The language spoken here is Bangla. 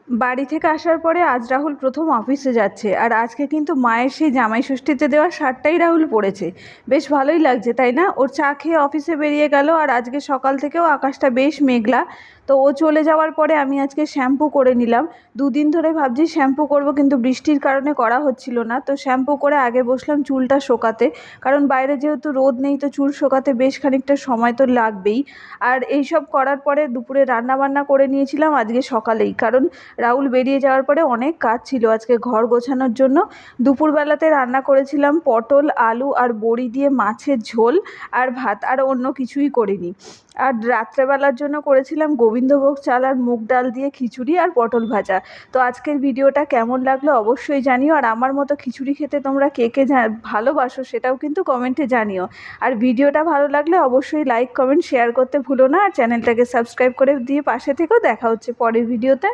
বাড়ি থেকে আসার পরে আজ রাহুল প্রথম অফিসে যাচ্ছে। আর আজকে কিন্তু মায়ের সেই জামাই ষষ্ঠীতে দেওয়া শার্টটাই রাহুল পরেছে। বেশ ভালোই লাগছে, তাই না? ওর চা খেয়ে অফিসে বেরিয়ে গেল। আর আজকে সকাল থেকেও আকাশটা বেশ মেঘলা। তো ও চলে যাওয়ার পরে আমি আজকে শ্যাম্পু করে নিলাম। দুদিন ধরে ভাবছি শ্যাম্পু করব, কিন্তু বৃষ্টির কারণে করা হচ্ছিল না। তো শ্যাম্পু করে আগে বসলাম চুলটা শোকাতে, কারণ বাইরে যেহেতু রোদ নেই, তো চুল শোকাতে বেশ খানিকটা সময় তো লাগবেই। আর এইসব করার পরে দুপুরে রান্না বান্না করে নিয়েছিলাম আজকে সকালেই, কারণ রাহুল বেরিয়ে যাওয়ার পরে অনেক কাজ ছিল আজকে ঘর গোছানোর জন্য। দুপুরবেলাতে রান্না করেছিলাম পটল, আলু আর বড়ি দিয়ে মাছের ঝোল আর ভাত, আর অন্য কিছুই করিনি। আর রাত্রেবেলার জন্য করেছিলাম গোবিন্দভোগ চাল আর মুগ ডাল দিয়ে খিচুড়ি আর পটল ভাজা। তো আজকের ভিডিওটা কেমন লাগলো অবশ্যই জানিও। আর আমার মতো খিচুড়ি খেতে তোমরা কে কে ভালোবাসো সেটাও কিন্তু কমেন্টে জানিও। আর ভিডিওটা ভালো লাগলে অবশ্যই লাইক, কমেন্ট, শেয়ার করতে ভুলো না। আর চ্যানেলটাকে সাবস্ক্রাইব করে দিয়ে পাশে থেকেও। দেখা হচ্ছে পরের ভিডিওতে।